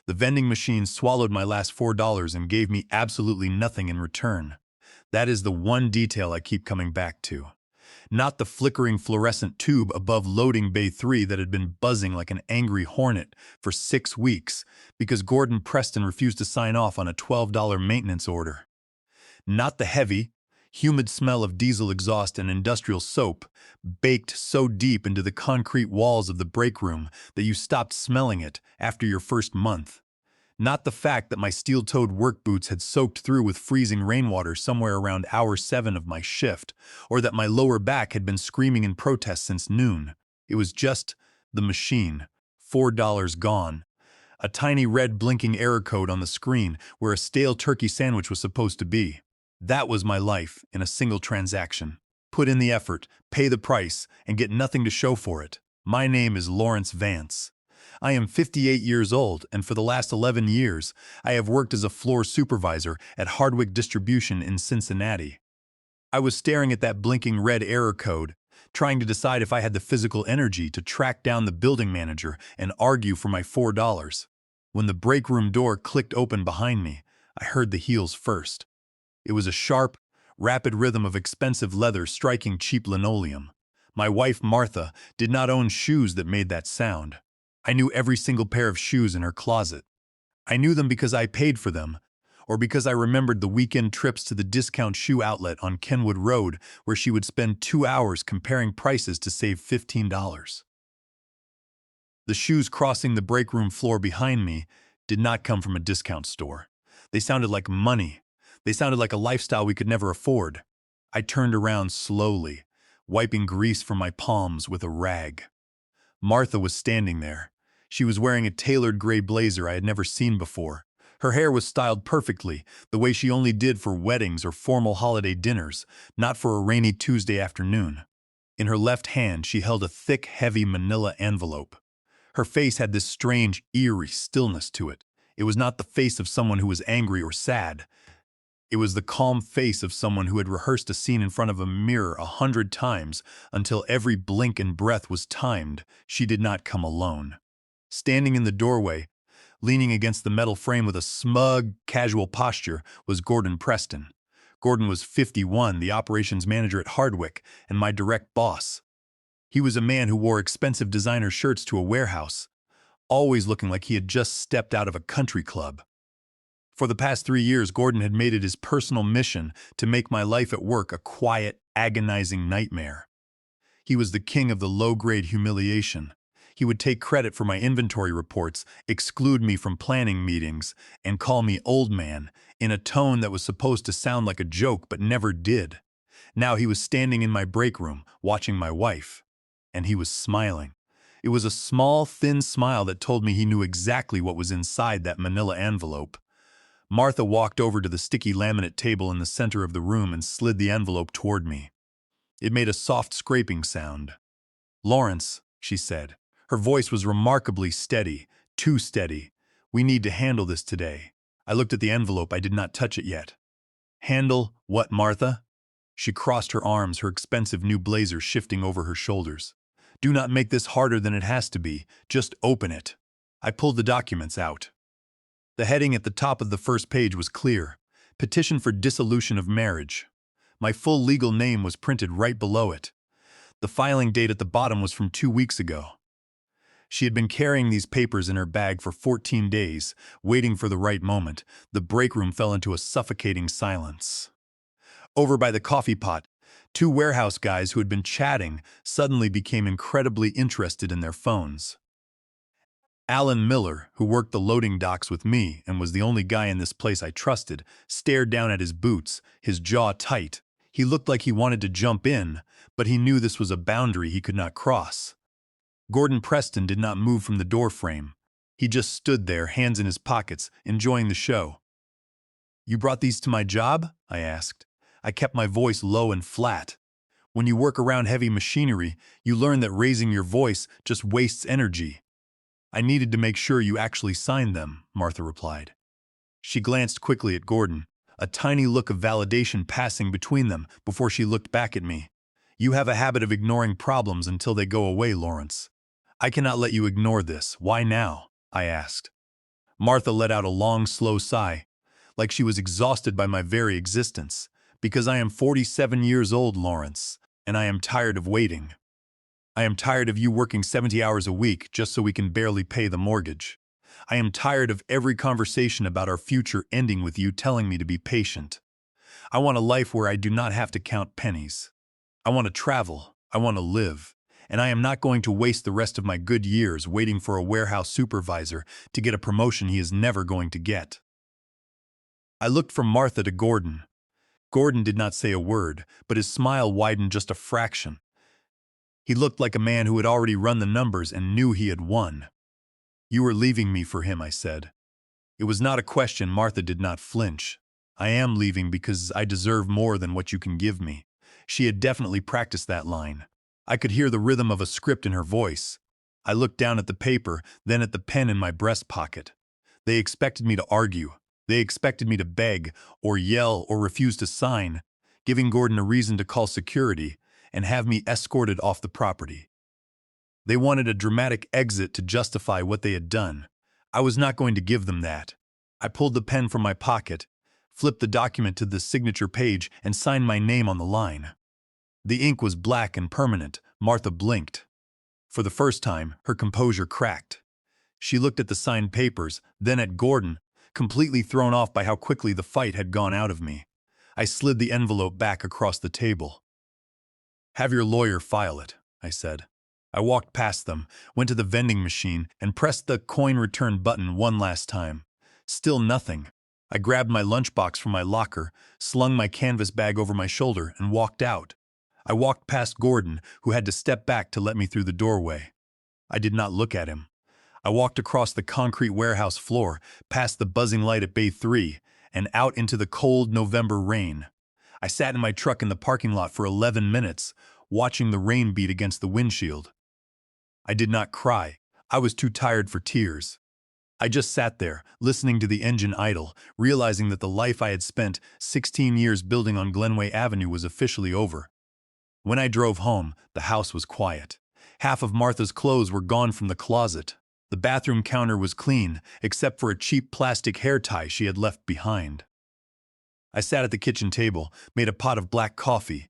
The vending machine swallowed my last $4 and gave me absolutely nothing in return. That is the one detail I keep coming back to. Not the flickering fluorescent tube above loading bay 3 that had been buzzing like an angry hornet for 6 weeks because Gordon Preston refused to sign off on a $12 maintenance order. Not the heavy, humid smell of diesel exhaust and industrial soap, baked so deep into the concrete walls of the break room that you stopped smelling it after your first month. Not the fact that my steel-toed work boots had soaked through with freezing rainwater somewhere around hour 7 of my shift, or that my lower back had been screaming in protest since noon. It was just the machine, $4 gone. A tiny red blinking error code on the screen where a stale turkey sandwich was supposed to be. That was my life in a single transaction. Put in the effort, pay the price, and get nothing to show for it. My name is Lawrence Vance. I am 58 years old, and for the last 11 years, I have worked as a floor supervisor at Hardwick Distribution in Cincinnati. I was staring at that blinking red error code, trying to decide if I had the physical energy to track down the building manager and argue for my $4. When the break room door clicked open behind me, I heard the heels first. It was a sharp, rapid rhythm of expensive leather striking cheap linoleum. My wife, Martha, did not own shoes that made that sound. I knew every single pair of shoes in her closet. I knew them because I paid for them, or because I remembered the weekend trips to the discount shoe outlet on Kenwood Road where she would spend 2 hours comparing prices to save $15. The shoes crossing the break room floor behind me did not come from a discount store. They sounded like money. They sounded like a lifestyle we could never afford. I turned around slowly, wiping grease from my palms with a rag. Martha was standing there. She was wearing a tailored gray blazer I had never seen before. Her hair was styled perfectly, the way she only did for weddings or formal holiday dinners, not for a rainy Tuesday afternoon. In her left hand, she held a thick, heavy manila envelope. Her face had this strange, eerie stillness to it. It was not the face of someone who was angry or sad. It was the calm face of someone who had rehearsed a scene in front of a mirror 100 times until every blink and breath was timed. She did not come alone. Standing in the doorway, leaning against the metal frame with a smug, casual posture, was Gordon Preston. Gordon was 51, the operations manager at Hardwick, and my direct boss. He was a man who wore expensive designer shirts to a warehouse, always looking like he had just stepped out of a country club. For the past 3 years, Gordon had made it his personal mission to make my life at work a quiet, agonizing nightmare. He was the king of the low-grade humiliation. He would take credit for my inventory reports, exclude me from planning meetings, and call me old man in a tone that was supposed to sound like a joke but never did. Now he was standing in my break room, watching my wife, and he was smiling. It was a small, thin smile that told me he knew exactly what was inside that manila envelope. Martha walked over to the sticky laminate table in the center of the room and slid the envelope toward me. It made a soft scraping sound. "Lawrence," she said. Her voice was remarkably steady, too steady. "We need to handle this today." I looked at the envelope. I did not touch it yet. "Handle what, Martha?" She crossed her arms, her expensive new blazer shifting over her shoulders. "Do not make this harder than it has to be. Just open it." I pulled the documents out. The heading at the top of the first page was clear: Petition for Dissolution of Marriage. My full legal name was printed right below it. The filing date at the bottom was from 2 weeks ago. She had been carrying these papers in her bag for 14 days, waiting for the right moment. The break room fell into a suffocating silence. Over by the coffee pot, 2 warehouse guys who had been chatting suddenly became incredibly interested in their phones. Alan Miller, who worked the loading docks with me and was the only guy in this place I trusted, stared down at his boots, his jaw tight. He looked like he wanted to jump in, but he knew this was a boundary he could not cross. Gordon Preston did not move from the doorframe. He just stood there, hands in his pockets, enjoying the show. "You brought these to my job?" I asked. I kept my voice low and flat. When you work around heavy machinery, you learn that raising your voice just wastes energy. "I needed to make sure you actually signed them," Martha replied. She glanced quickly at Gordon, a tiny look of validation passing between them before she looked back at me. "You have a habit of ignoring problems until they go away, Lawrence. I cannot let you ignore this. Why now?" I asked. Martha let out a long, slow sigh, like she was exhausted by my very existence. Because I am 47 years old, Lawrence, and I am tired of waiting. I am tired of you working 70 hours a week just so we can barely pay the mortgage. I am tired of every conversation about our future ending with you telling me to be patient. I want a life where I do not have to count pennies. I want to travel. I want to live. And I am not going to waste the rest of my good years waiting for a warehouse supervisor to get a promotion he is never going to get. I looked from Martha to Gordon. Gordon did not say a word, but his smile widened just a fraction. He looked like a man who had already run the numbers and knew he had won. You are leaving me for him, I said. It was not a question. Martha did not flinch. I am leaving because I deserve more than what you can give me. She had definitely practiced that line. I could hear the rhythm of a script in her voice. I looked down at the paper, then at the pen in my breast pocket. They expected me to argue. They expected me to beg, or yell, or refuse to sign, giving Gordon a reason to call security and have me escorted off the property. They wanted a dramatic exit to justify what they had done. I was not going to give them that. I pulled the pen from my pocket, flipped the document to the signature page, and signed my name on the line. The ink was black and permanent. Martha blinked. For the first time, her composure cracked. She looked at the signed papers, then at Gordon, completely thrown off by how quickly the fight had gone out of me. I slid the envelope back across the table. Have your lawyer file it, I said. I walked past them, went to the vending machine, and pressed the coin return button one last time. Still nothing. I grabbed my lunchbox from my locker, slung my canvas bag over my shoulder, and walked out. I walked past Gordon, who had to step back to let me through the doorway. I did not look at him. I walked across the concrete warehouse floor, past the buzzing light at Bay 3, and out into the cold November rain. I sat in my truck in the parking lot for 11 minutes, watching the rain beat against the windshield. I did not cry. I was too tired for tears. I just sat there, listening to the engine idle, realizing that the life I had spent 16 years building on Glenway Avenue was officially over. When I drove home, the house was quiet. Half of Martha's clothes were gone from the closet. The bathroom counter was clean, except for a cheap plastic hair tie she had left behind. I sat at the kitchen table, made a pot of black coffee,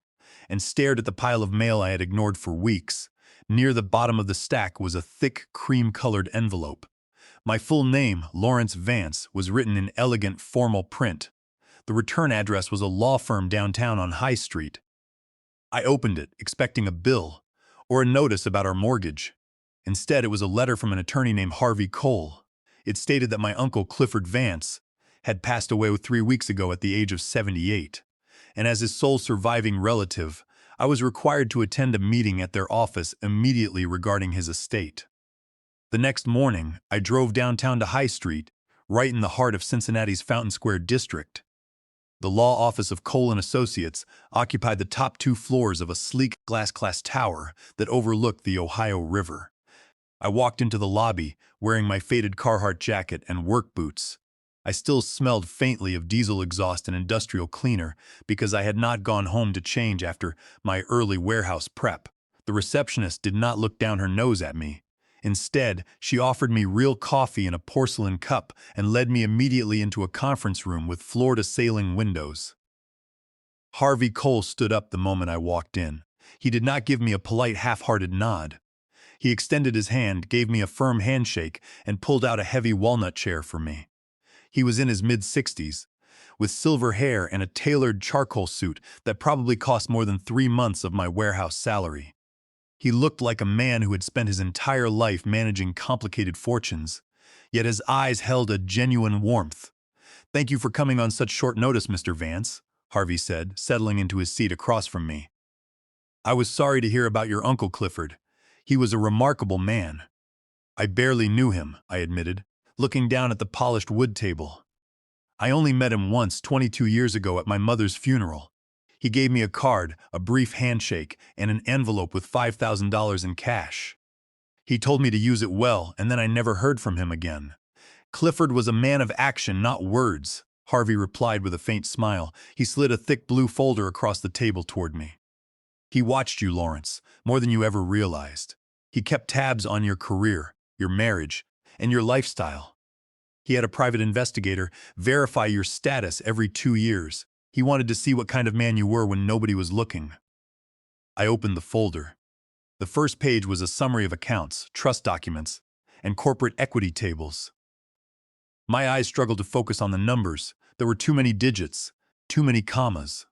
and stared at the pile of mail I had ignored for weeks. Near the bottom of the stack was a thick, cream-colored envelope. My full name, Lawrence Vance, was written in elegant, formal print. The return address was a law firm downtown on High Street. I opened it, expecting a bill, or a notice about our mortgage. Instead, it was a letter from an attorney named Harvey Cole. It stated that my uncle Clifford Vance had passed away 3 weeks ago at the age of 78, and as his sole surviving relative, I was required to attend a meeting at their office immediately regarding his estate. The next morning, I drove downtown to High Street, right in the heart of Cincinnati's Fountain Square district. The law office of Cole & Associates occupied the top 2 floors of a sleek glass tower that overlooked the Ohio River. I walked into the lobby, wearing my faded Carhartt jacket and work boots. I still smelled faintly of diesel exhaust and industrial cleaner because I had not gone home to change after my early warehouse prep. The receptionist did not look down her nose at me. Instead, she offered me real coffee in a porcelain cup and led me immediately into a conference room with floor-to-ceiling windows. Harvey Cole stood up the moment I walked in. He did not give me a polite half-hearted nod. He extended his hand, gave me a firm handshake, and pulled out a heavy walnut chair for me. He was in his mid-60s, with silver hair and a tailored charcoal suit that probably cost more than 3 months of my warehouse salary. He looked like a man who had spent his entire life managing complicated fortunes, yet his eyes held a genuine warmth. "Thank you for coming on such short notice, Mr. Vance," Harvey said, settling into his seat across from me. "I was sorry to hear about your Uncle Clifford. He was a remarkable man." "I barely knew him," I admitted, looking down at the polished wood table. "I only met him once 22 years ago at my mother's funeral. He gave me a card, a brief handshake, and an envelope with $5,000 in cash. He told me to use it well, and then I never heard from him again." "Clifford was a man of action, not words," Harvey replied with a faint smile. He slid a thick blue folder across the table toward me. "He watched you, Lawrence, more than you ever realized. He kept tabs on your career, your marriage, and your lifestyle. He had a private investigator verify your status every 2 years. He wanted to see what kind of man you were when nobody was looking. I opened the folder. The first page was a summary of accounts, trust documents, and corporate equity tables. My eyes struggled to focus on the numbers. There were too many digits, too many commas.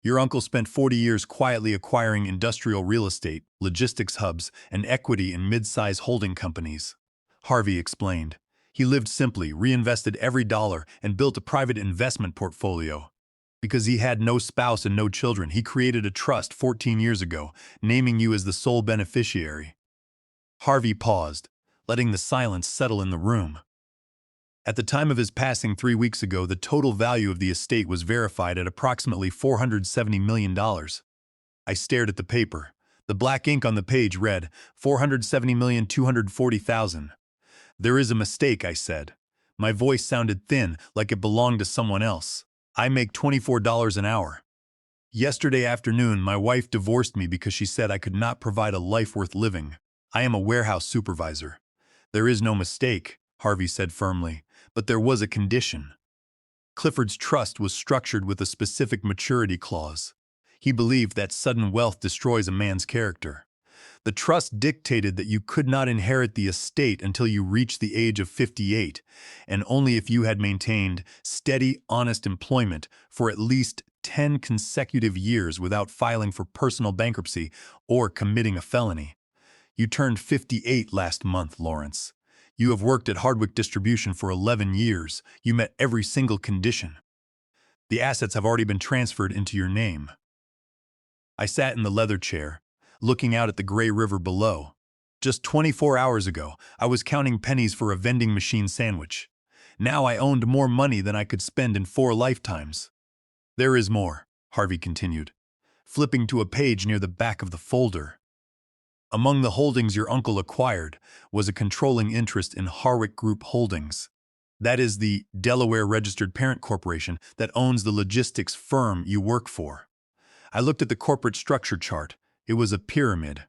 Your uncle spent 40 years quietly acquiring industrial real estate, logistics hubs, and equity in mid-size holding companies. Harvey explained. He lived simply, reinvested every dollar, and built a private investment portfolio. Because he had no spouse and no children, he created a trust 14 years ago, naming you as the sole beneficiary. Harvey paused, letting the silence settle in the room. At the time of his passing 3 weeks ago, the total value of the estate was verified at approximately $470 million. I stared at the paper. The black ink on the page read, $470,240,000. There is a mistake, I said. My voice sounded thin, like it belonged to someone else. I make $24 an hour. Yesterday afternoon, my wife divorced me because she said I could not provide a life worth living. I am a warehouse supervisor. There is no mistake, Harvey said firmly, but there was a condition. Clifford's trust was structured with a specific maturity clause. He believed that sudden wealth destroys a man's character. The trust dictated that you could not inherit the estate until you reached the age of 58, and only if you had maintained steady, honest employment for at least 10 consecutive years without filing for personal bankruptcy or committing a felony. You turned 58 last month, Lawrence. You have worked at Hardwick Distribution for 11 years. You met every single condition. The assets have already been transferred into your name. I sat in the leather chair, looking out at the gray river below. Just 24 hours ago, I was counting pennies for a vending machine sandwich. Now I owned more money than I could spend in 4 lifetimes. There is more, Harvey continued, flipping to a page near the back of the folder. Among the holdings your uncle acquired was a controlling interest in Harwick Group Holdings. That is the Delaware-registered parent corporation that owns the logistics firm you work for. I looked at the corporate structure chart. It was a pyramid.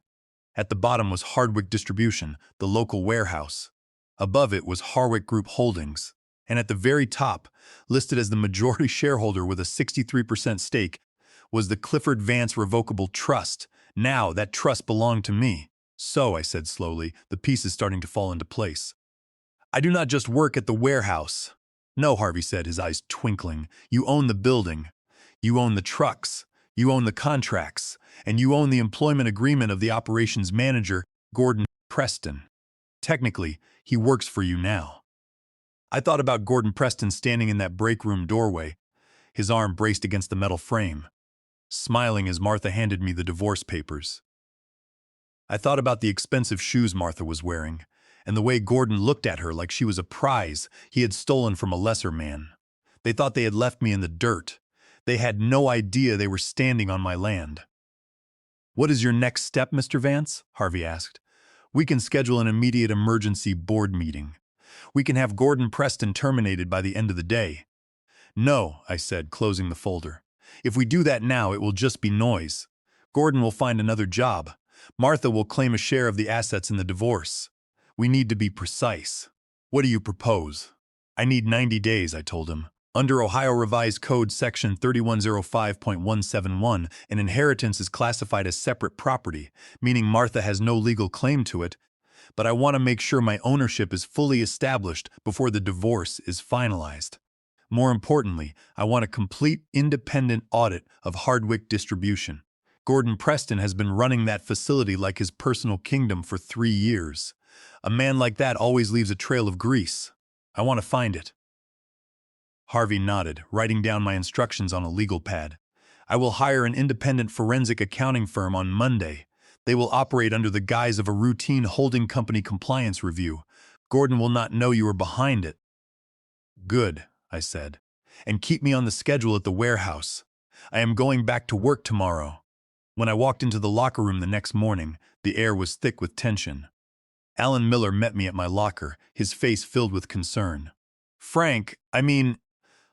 At the bottom was Hardwick Distribution, the local warehouse. Above it was Harwick Group Holdings. And at the very top, listed as the majority shareholder with a 63% stake, was the Clifford Vance Revocable Trust. Now that trust belonged to me. So, I said slowly, the pieces starting to fall into place. I do not just work at the warehouse. No, Harvey said, his eyes twinkling. You own the building. You own the trucks. You own the contracts. And you own the employment agreement of the operations manager, Gordon Preston. Technically, he works for you now. I thought about Gordon Preston standing in that break room doorway, his arm braced against the metal frame, smiling as Martha handed me the divorce papers. I thought about the expensive shoes Martha was wearing, and the way Gordon looked at her like she was a prize he had stolen from a lesser man. They thought they had left me in the dirt. They had no idea they were standing on my land. What is your next step, Mr. Vance? Harvey asked. We can schedule an immediate emergency board meeting. We can have Gordon Preston terminated by the end of the day. No, I said, closing the folder. If we do that now, it will just be noise. Gordon will find another job. Martha will claim a share of the assets in the divorce. We need to be precise. What do you propose? I need 90 days, I told him. Under Ohio Revised Code Section 3105.171, an inheritance is classified as separate property, meaning Martha has no legal claim to it, but I want to make sure my ownership is fully established before the divorce is finalized. More importantly, I want a complete independent audit of Hardwick Distribution. Gordon Preston has been running that facility like his personal kingdom for 3 years. A man like that always leaves a trail of grease. I want to find it. Harvey nodded, writing down my instructions on a legal pad. I will hire an independent forensic accounting firm on Monday. They will operate under the guise of a routine holding company compliance review. Gordon will not know you are behind it. Good, I said. And keep me on the schedule at the warehouse. I am going back to work tomorrow. When I walked into the locker room the next morning, the air was thick with tension. Alan Miller met me at my locker, his face filled with concern.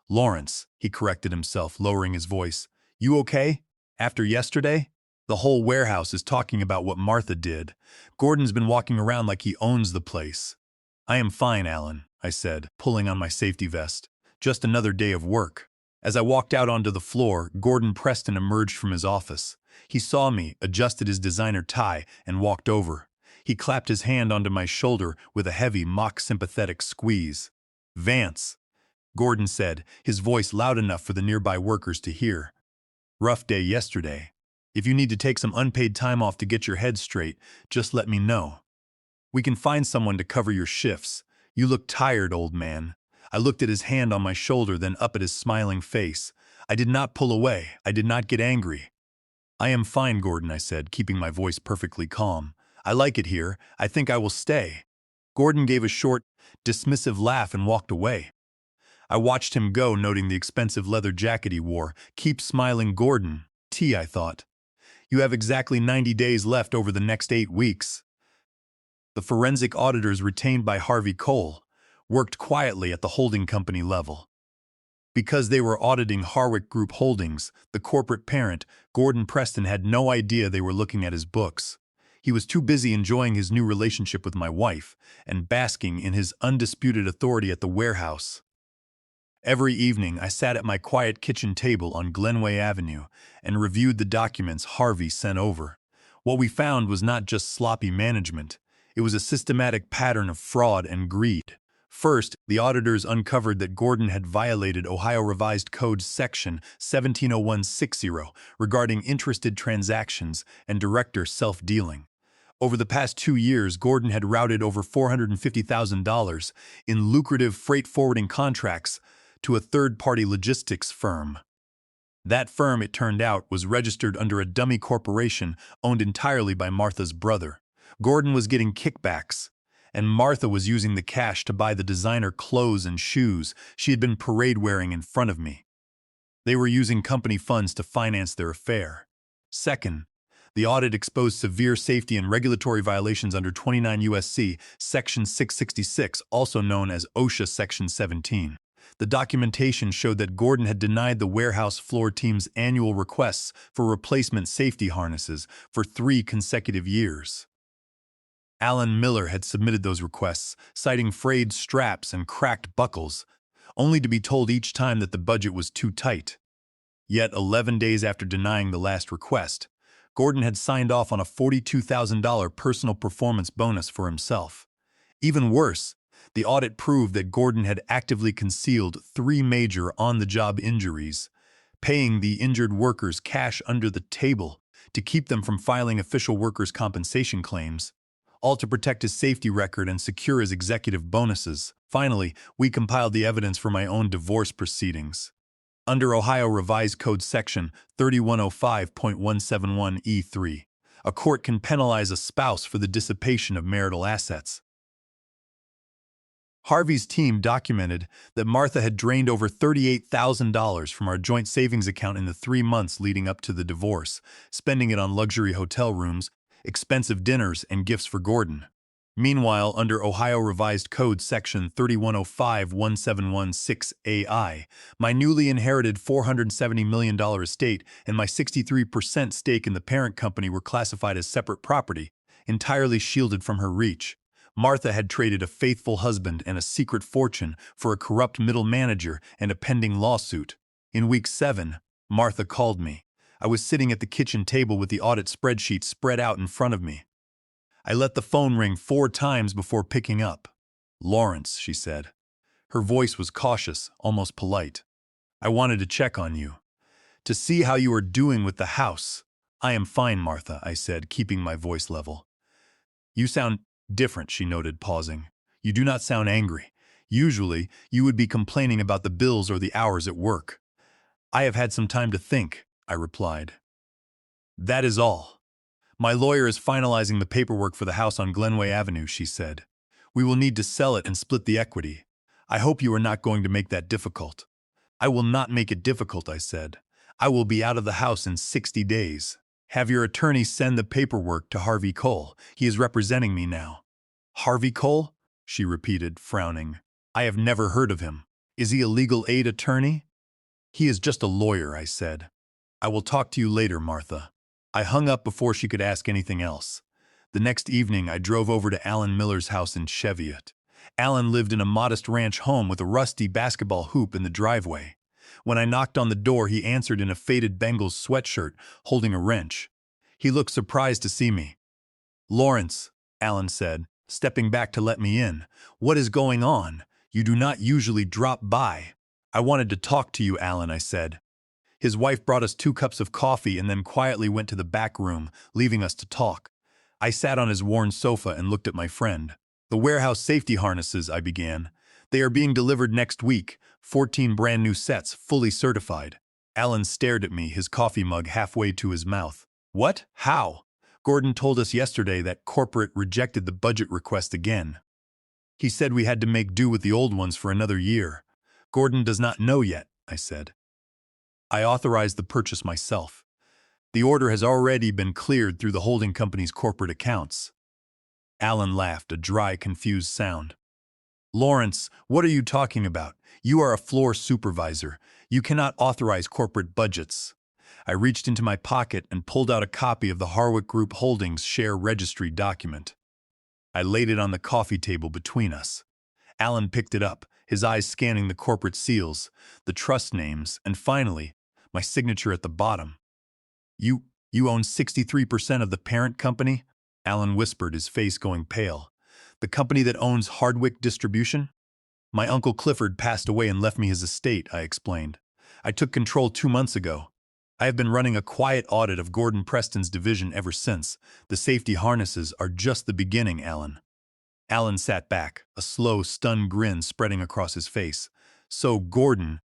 Lawrence, he corrected himself, lowering his voice. You okay? After yesterday? The whole warehouse is talking about what Martha did. Gordon's been walking around like he owns the place. I am fine, Alan. I said, pulling on my safety vest. Just another day of work. As I walked out onto the floor, Gordon Preston emerged from his office. He saw me, adjusted his designer tie, and walked over. He clapped his hand onto my shoulder with a heavy, mock-sympathetic squeeze. "Vance," Gordon said, his voice loud enough for the nearby workers to hear. "Rough day yesterday. If you need to take some unpaid time off to get your head straight, just let me know. We can find someone to cover your shifts. You look tired, old man." I looked at his hand on my shoulder, then up at his smiling face. I did not pull away. I did not get angry. "I am fine, Gordon," I said, keeping my voice perfectly calm. "I like it here. I think I will stay." Gordon gave a short, dismissive laugh and walked away. I watched him go, noting the expensive leather jacket he wore. "Keep smiling, Gordon." I thought. "You have exactly 90 days left over the next 8 weeks. The forensic auditors retained by Harvey Cole worked quietly at the holding company level. Because they were auditing Harwick Group Holdings, the corporate parent, Gordon Preston had no idea they were looking at his books. He was too busy enjoying his new relationship with my wife and basking in his undisputed authority at the warehouse. Every evening, I sat at my quiet kitchen table on Glenway Avenue and reviewed the documents Harvey sent over. What we found was not just sloppy management. It was a systematic pattern of fraud and greed. First, the auditors uncovered that Gordon had violated Ohio Revised Code Section 170160 regarding interested transactions and director self-dealing. Over the past 2 years, Gordon had routed over $450,000 in lucrative freight forwarding contracts to a third-party logistics firm. That firm, it turned out, was registered under a dummy corporation owned entirely by Martha's brother. Gordon was getting kickbacks, and Martha was using the cash to buy the designer clothes and shoes she had been parade-wearing in front of me. They were using company funds to finance their affair. Second, the audit exposed severe safety and regulatory violations under 29 U.S.C. Section 666, also known as OSHA Section 17. The documentation showed that Gordon had denied the warehouse floor team's annual requests for replacement safety harnesses for 3 consecutive years. Alan Miller had submitted those requests, citing frayed straps and cracked buckles, only to be told each time that the budget was too tight. Yet 11 days after denying the last request, Gordon had signed off on a $42,000 personal performance bonus for himself. Even worse, the audit proved that Gordon had actively concealed 3 major on-the-job injuries, paying the injured workers cash under the table to keep them from filing official workers' compensation claims, all to protect his safety record and secure his executive bonuses. Finally, we compiled the evidence for my own divorce proceedings. Under Ohio Revised Code Section 3105.171E3, a court can penalize a spouse for the dissipation of marital assets. Harvey's team documented that Martha had drained over $38,000 from our joint savings account in the 3 months leading up to the divorce, spending it on luxury hotel rooms, expensive dinners, and gifts for Gordon. Meanwhile, under Ohio Revised Code Section 3105.1716AI, my newly inherited $470 million estate and my 63% stake in the parent company were classified as separate property, entirely shielded from her reach. Martha had traded a faithful husband and a secret fortune for a corrupt middle manager and a pending lawsuit. In week 7, Martha called me. I was sitting at the kitchen table with the audit spreadsheet spread out in front of me. I let the phone ring 4 times before picking up. "Lawrence," she said. Her voice was cautious, almost polite. "I wanted to check on you, to see how you are doing with the house." "I am fine, Martha," I said, keeping my voice level. "You sound different," she noted, pausing. "You do not sound angry. Usually, you would be complaining about the bills or the hours at work." "I have had some time to think," I replied. "That is all. My lawyer is finalizing the paperwork for the house on Glenway Avenue," she said. "We will need to sell it and split the equity. I hope you are not going to make that difficult." "I will not make it difficult," I said. "I will be out of the house in 60 days. Have your attorney send the paperwork to Harvey Cole. He is representing me now." "Harvey Cole?" she repeated, frowning. "I have never heard of him. Is he a legal aid attorney?" "He is just a lawyer," I said. "I will talk to you later, Martha." I hung up before she could ask anything else. The next evening, I drove over to Alan Miller's house in Cheviot. Alan lived in a modest ranch home with a rusty basketball hoop in the driveway. When I knocked on the door, he answered in a faded Bengals sweatshirt, holding a wrench. He looked surprised to see me. "Lawrence," Alan said, stepping back to let me in. "What is going on? You do not usually drop by." "I wanted to talk to you, Alan," I said. His wife brought us 2 cups of coffee and then quietly went to the back room, leaving us to talk. I sat on his worn sofa and looked at my friend. "The warehouse safety harnesses," I began. "They are being delivered next week, 14 brand new sets, fully certified." Alan stared at me, his coffee mug halfway to his mouth. "What? How?" "Gordon told us yesterday that corporate rejected the budget request again. He said we had to make do with the old ones for another year." "Gordon does not know yet," I said. "I authorized the purchase myself. The order has already been cleared through the holding company's corporate accounts." Alan laughed, a dry, confused sound. "Lawrence, what are you talking about? You are a floor supervisor. You cannot authorize corporate budgets." I reached into my pocket and pulled out a copy of the Harwick Group Holdings share registry document. I laid it on the coffee table between us. Alan picked it up, his eyes scanning the corporate seals, the trust names, and finally, my signature at the bottom. You own 63% of the parent company?" Alan whispered, his face going pale. "The company that owns Hardwick Distribution?" "My Uncle Clifford passed away and left me his estate," I explained. "I took control 2 months ago. I have been running a quiet audit of Gordon Preston's division ever since. The safety harnesses are just the beginning, Alan." Alan sat back, a slow, stunned grin spreading across his face. "So Gordon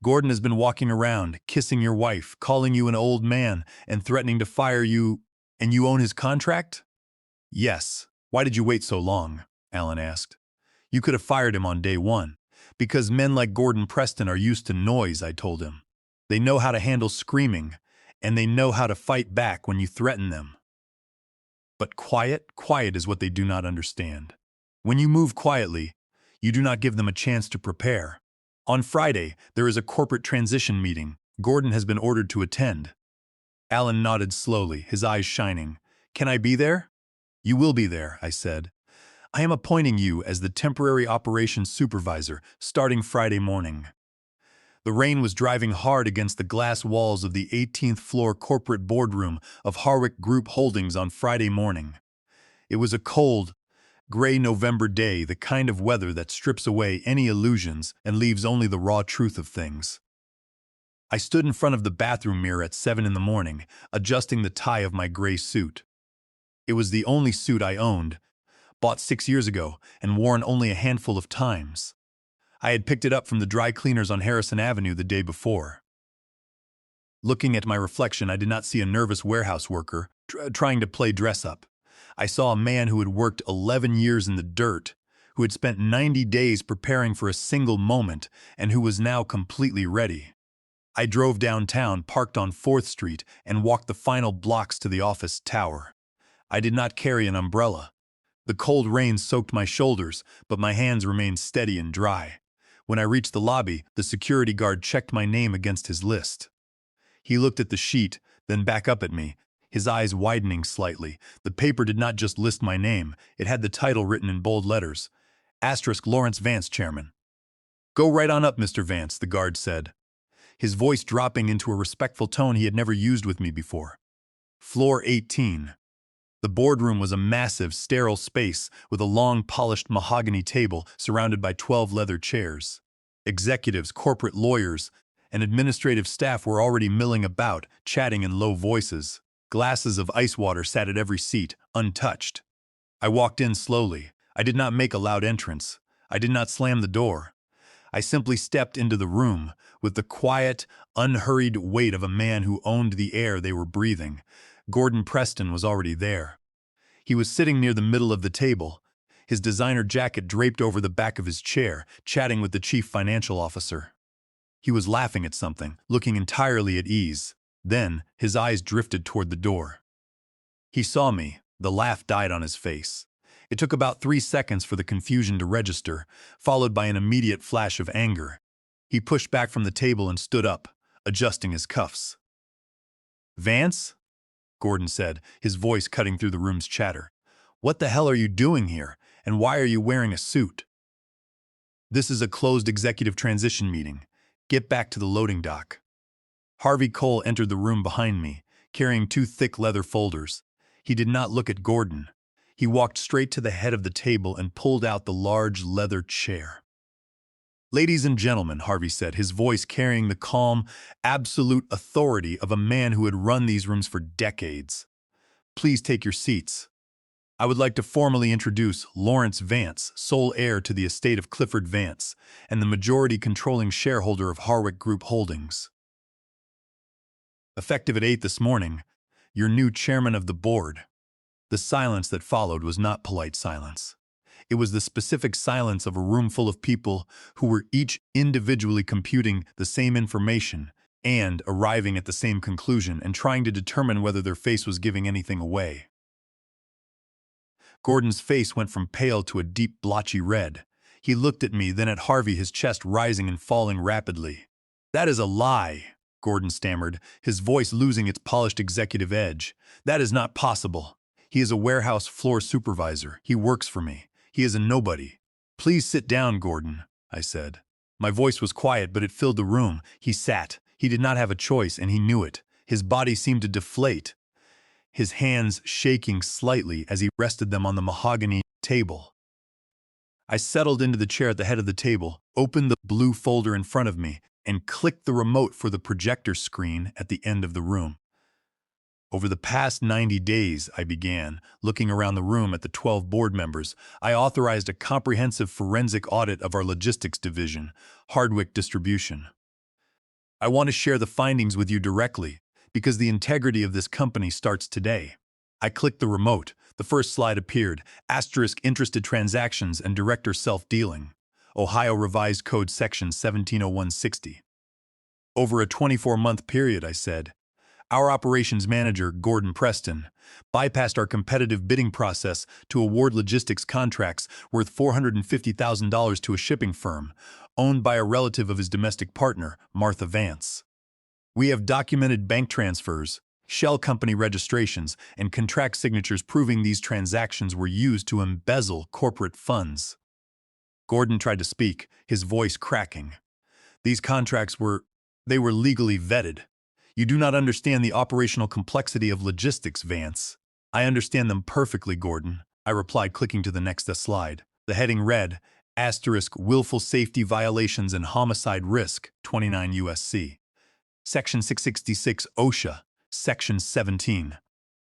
has been walking around, kissing your wife, calling you an old man, and threatening to fire you, and you own his contract?" "Yes." "Why did you wait so long?" Alan asked. "You could have fired him on day one." "Because men like Gordon Preston are used to noise," I told him. "They know how to handle screaming, and they know how to fight back when you threaten them. But quiet is what they do not understand. When you move quietly, you do not give them a chance to prepare. On Friday, there is a corporate transition meeting. Gordon has been ordered to attend." Alan nodded slowly, his eyes shining. "Can I be there?" "You will be there," I said. "I am appointing you as the temporary operations supervisor, starting Friday morning." The rain was driving hard against the glass walls of the 18th floor corporate boardroom of Harwick Group Holdings on Friday morning. It was a cold, gray November day, the kind of weather that strips away any illusions and leaves only the raw truth of things. I stood in front of the bathroom mirror at 7 in the morning, adjusting the tie of my gray suit. It was the only suit I owned, bought 6 years ago and worn only a handful of times. I had picked it up from the dry cleaners on Harrison Avenue the day before. Looking at my reflection, I did not see a nervous warehouse worker trying to play dress-up. I saw a man who had worked 11 years in the dirt, who had spent 90 days preparing for a single moment, and who was now completely ready. I drove downtown, parked on 4th Street, and walked the final blocks to the office tower. I did not carry an umbrella. The cold rain soaked my shoulders, but my hands remained steady and dry. When I reached the lobby, the security guard checked my name against his list. He looked at the sheet, then back up at me, his eyes widening slightly. The paper did not just list my name, it had the title written in bold letters. * Lawrence Vance, Chairman. "Go right on up, Mr. Vance," the guard said, his voice dropping into a respectful tone he had never used with me before. Floor 18. The boardroom was a massive, sterile space with a long, polished mahogany table surrounded by 12 leather chairs. Executives, corporate lawyers, and administrative staff were already milling about, chatting in low voices. Glasses of ice water sat at every seat, untouched. I walked in slowly. I did not make a loud entrance. I did not slam the door. I simply stepped into the room with the quiet, unhurried weight of a man who owned the air they were breathing. Gordon Preston was already there. He was sitting near the middle of the table, his designer jacket draped over the back of his chair, chatting with the chief financial officer. He was laughing at something, looking entirely at ease. Then, his eyes drifted toward the door. He saw me. The laugh died on his face. It took about 3 seconds for the confusion to register, followed by an immediate flash of anger. He pushed back from the table and stood up, adjusting his cuffs. "Vance?" Gordon said, his voice cutting through the room's chatter. "What the hell are you doing here, and why are you wearing a suit?" This is a closed executive transition meeting. Get back to the loading dock. Harvey Cole entered the room behind me, carrying two thick leather folders. He did not look at Gordon. He walked straight to the head of the table and pulled out the large leather chair. "Ladies and gentlemen," Harvey said, his voice carrying the calm, absolute authority of a man who had run these rooms for decades. "Please take your seats. I would like to formally introduce Lawrence Vance, sole heir to the estate of Clifford Vance, and the majority controlling shareholder of Harwick Group Holdings. Effective at 8 this morning, your new chairman of the board." The silence that followed was not polite silence. It was the specific silence of a room full of people who were each individually computing the same information and arriving at the same conclusion and trying to determine whether their face was giving anything away. Gordon's face went from pale to a deep blotchy red. He looked at me, then at Harvey, his chest rising and falling rapidly. "That is a lie," Gordon stammered, his voice losing its polished executive edge. "That is not possible. He is a warehouse floor supervisor. He works for me. He is a nobody." "Please sit down, Gordon," I said. My voice was quiet, but it filled the room. He sat. He did not have a choice, and he knew it. His body seemed to deflate, his hands shaking slightly as he rested them on the mahogany table. I settled into the chair at the head of the table, opened the blue folder in front of me, and clicked the remote for the projector screen at the end of the room. "Over the past 90 days, I began, looking around the room at the 12 board members, I authorized a comprehensive forensic audit of our logistics division, Hardwick Distribution. I want to share the findings with you directly, because the integrity of this company starts today." I clicked the remote. The first slide appeared, * interested transactions and director self-dealing. Ohio Revised Code Section 170160. "Over a 24-month period," I said, "our operations manager, Gordon Preston, bypassed our competitive bidding process to award logistics contracts worth $450,000 to a shipping firm, owned by a relative of his domestic partner, Martha Vance. We have documented bank transfers, shell company registrations, and contract signatures proving these transactions were used to embezzle corporate funds." Gordon tried to speak, his voice cracking. "These contracts were legally vetted. You do not understand the operational complexity of logistics, Vance." "I understand them perfectly, Gordon," I replied, clicking to the next slide. The heading read, * Willful Safety Violations and Homicide Risk, 29 U.S.C. Section 666 OSHA, Section 17.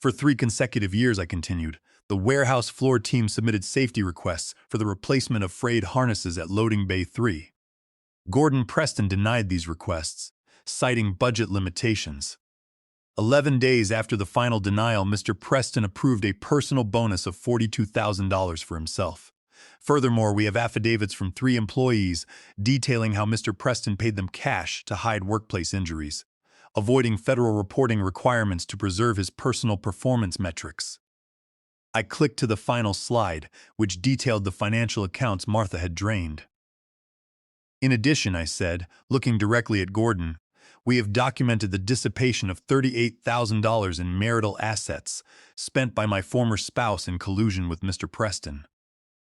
"For 3 consecutive years," I continued, "the warehouse floor team submitted safety requests for the replacement of frayed harnesses at Loading Bay 3. Gordon Preston denied these requests, citing budget limitations. 11 days after the final denial, Mr. Preston approved a personal bonus of $42,000 for himself. Furthermore, we have affidavits from 3 employees detailing how Mr. Preston paid them cash to hide workplace injuries, avoiding federal reporting requirements to preserve his personal performance metrics." I clicked to the final slide, which detailed the financial accounts Martha had drained. "In addition," I said, looking directly at Gordon, "we have documented the dissipation of $38,000 in marital assets spent by my former spouse in collusion with Mr. Preston.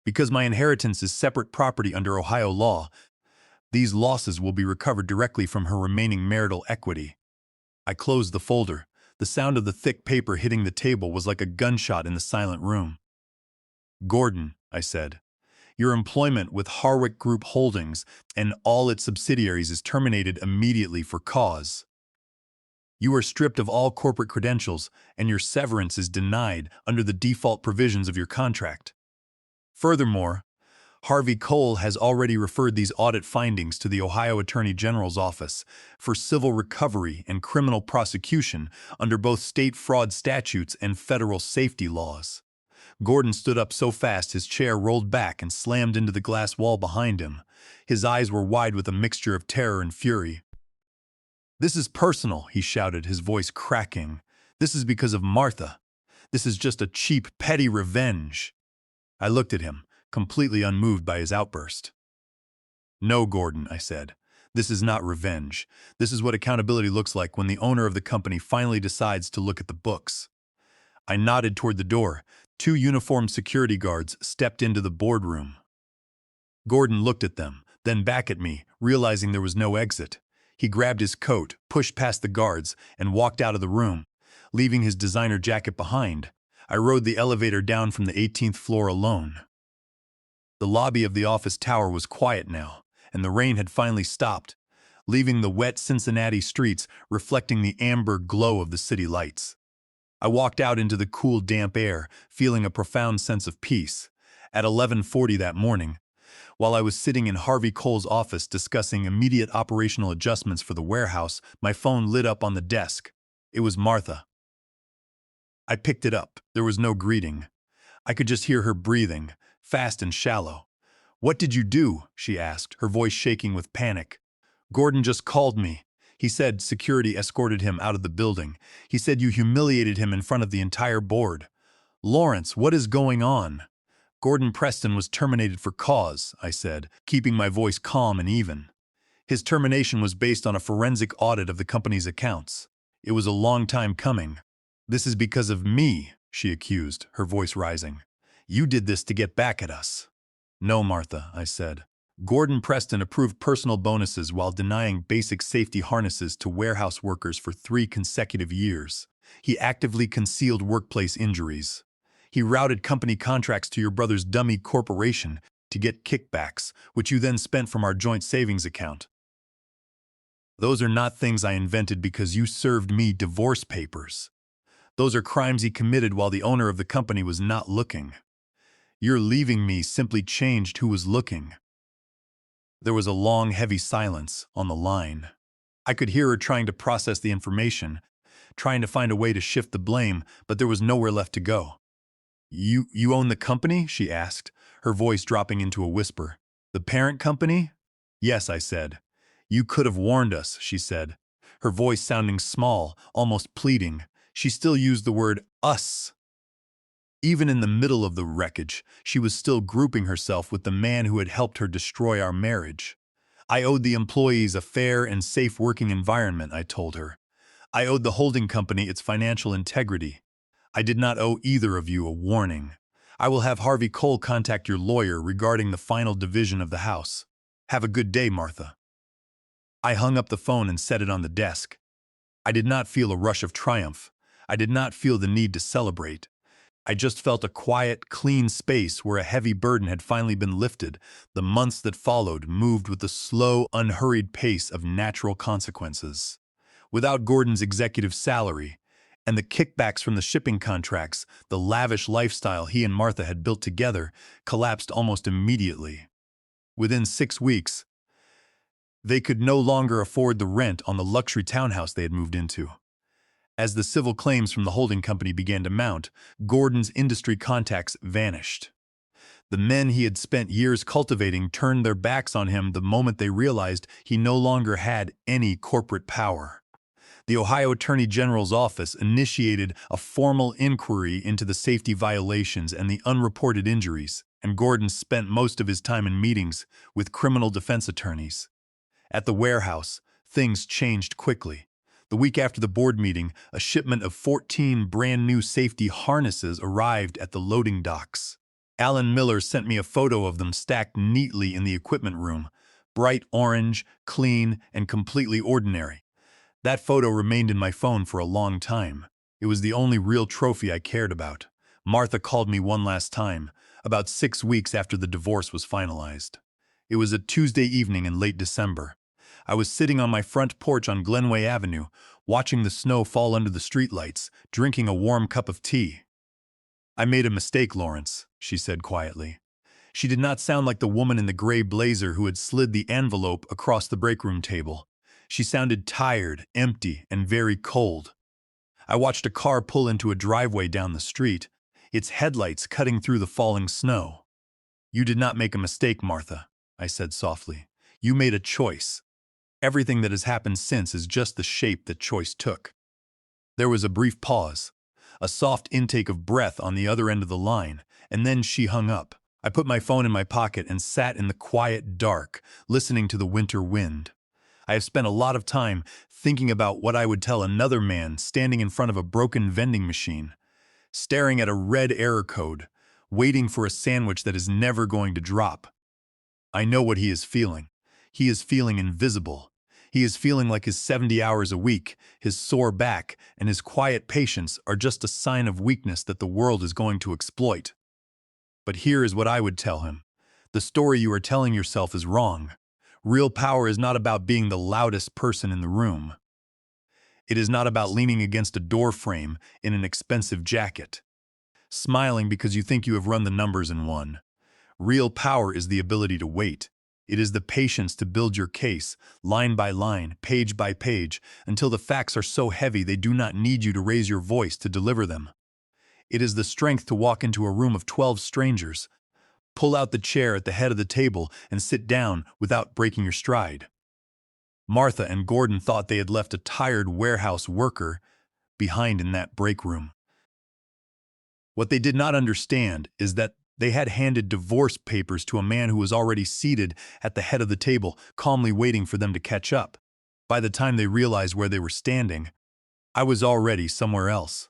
Because my inheritance is separate property under Ohio law, these losses will be recovered directly from her remaining marital equity." I closed the folder. The sound of the thick paper hitting the table was like a gunshot in the silent room. "Gordon," I said, "your employment with Harwick Group Holdings and all its subsidiaries is terminated immediately for cause. You are stripped of all corporate credentials, and your severance is denied under the default provisions of your contract. Furthermore, Harvey Cole has already referred these audit findings to the Ohio Attorney General's office for civil recovery and criminal prosecution under both state fraud statutes and federal safety laws." Gordon stood up so fast his chair rolled back and slammed into the glass wall behind him. His eyes were wide with a mixture of terror and fury. "This is personal," he shouted, his voice cracking. "This is because of Martha. This is just a cheap, petty revenge." I looked at him, completely unmoved by his outburst. "No, Gordon," I said. "This is not revenge. This is what accountability looks like when the owner of the company finally decides to look at the books." I nodded toward the door. 2 uniformed security guards stepped into the boardroom. Gordon looked at them, then back at me, realizing there was no exit. He grabbed his coat, pushed past the guards, and walked out of the room, leaving his designer jacket behind. I rode the elevator down from the 18th floor alone. The lobby of the office tower was quiet now, and the rain had finally stopped, leaving the wet Cincinnati streets reflecting the amber glow of the city lights. I walked out into the cool, damp air, feeling a profound sense of peace. At 11:40 that morning, while I was sitting in Harvey Cole's office discussing immediate operational adjustments for the warehouse, my phone lit up on the desk. It was Martha. I picked it up. There was no greeting. I could just hear her breathing, fast and shallow. "What did you do?" she asked, her voice shaking with panic. "Gordon just called me. He said security escorted him out of the building. He said you humiliated him in front of the entire board." "Lawrence, what is going on?" "Gordon Preston was terminated for cause," I said, keeping my voice calm and even. "His termination was based on a forensic audit of the company's accounts. It was a long time coming." "This is because of me," she accused, her voice rising. "You did this to get back at us." "No, Martha," I said. "Gordon Preston approved personal bonuses while denying basic safety harnesses to warehouse workers for 3 consecutive years. He actively concealed workplace injuries. He routed company contracts to your brother's dummy corporation to get kickbacks, which you then spent from our joint savings account. Those are not things I invented because you served me divorce papers. Those are crimes he committed while the owner of the company was not looking. Your leaving me simply changed who was looking." There was a long, heavy silence on the line. I could hear her trying to process the information, trying to find a way to shift the blame, but there was nowhere left to go. You own the company?" she asked, her voice dropping into a whisper. "The parent company?" "Yes," I said. "You could have warned us," she said, her voice sounding small, almost pleading. She still used the word us. Even in the middle of the wreckage, she was still grouping herself with the man who had helped her destroy our marriage. "I owed the employees a fair and safe working environment," I told her. "I owed the holding company its financial integrity. I did not owe either of you a warning. I will have Harvey Cole contact your lawyer regarding the final division of the house. Have a good day, Martha." I hung up the phone and set it on the desk. I did not feel a rush of triumph. I did not feel the need to celebrate. I just felt a quiet, clean space where a heavy burden had finally been lifted. The months that followed moved with the slow, unhurried pace of natural consequences. Without Gordon's executive salary and the kickbacks from the shipping contracts, the lavish lifestyle he and Martha had built together collapsed almost immediately. Within 6 weeks, they could no longer afford the rent on the luxury townhouse they had moved into. As the civil claims from the holding company began to mount, Gordon's industry contacts vanished. The men he had spent years cultivating turned their backs on him the moment they realized he no longer had any corporate power. The Ohio Attorney General's office initiated a formal inquiry into the safety violations and the unreported injuries, and Gordon spent most of his time in meetings with criminal defense attorneys. At the warehouse, things changed quickly. The week after the board meeting, a shipment of 14 brand-new safety harnesses arrived at the loading docks. Alan Miller sent me a photo of them stacked neatly in the equipment room, bright orange, clean, and completely ordinary. That photo remained in my phone for a long time. It was the only real trophy I cared about. Martha called me one last time, about 6 weeks after the divorce was finalized. It was a Tuesday evening in late December. I was sitting on my front porch on Glenway Avenue, watching the snow fall under the streetlights, drinking a warm cup of tea. "I made a mistake, Lawrence," she said quietly. She did not sound like the woman in the gray blazer who had slid the envelope across the breakroom table. She sounded tired, empty, and very cold. I watched a car pull into a driveway down the street, its headlights cutting through the falling snow. "You did not make a mistake, Martha," I said softly. "You made a choice. Everything that has happened since is just the shape that choice took." There was a brief pause, a soft intake of breath on the other end of the line, and then she hung up. I put my phone in my pocket and sat in the quiet dark, listening to the winter wind. I have spent a lot of time thinking about what I would tell another man standing in front of a broken vending machine, staring at a red error code, waiting for a sandwich that is never going to drop. I know what he is feeling. He is feeling invisible. He is feeling like his 70 hours a week, his sore back, and his quiet patience are just a sign of weakness that the world is going to exploit. But here is what I would tell him. The story you are telling yourself is wrong. Real power is not about being the loudest person in the room. It is not about leaning against a door frame in an expensive jacket, smiling because you think you have run the numbers and won. Real power is the ability to wait. It is the patience to build your case, line by line, page by page, until the facts are so heavy they do not need you to raise your voice to deliver them. It is the strength to walk into a room of 12 strangers, pull out the chair at the head of the table, and sit down without breaking your stride. Martha and Gordon thought they had left a tired warehouse worker behind in that break room. What they did not understand is that they had handed divorce papers to a man who was already seated at the head of the table, calmly waiting for them to catch up. By the time they realized where they were standing, I was already somewhere else.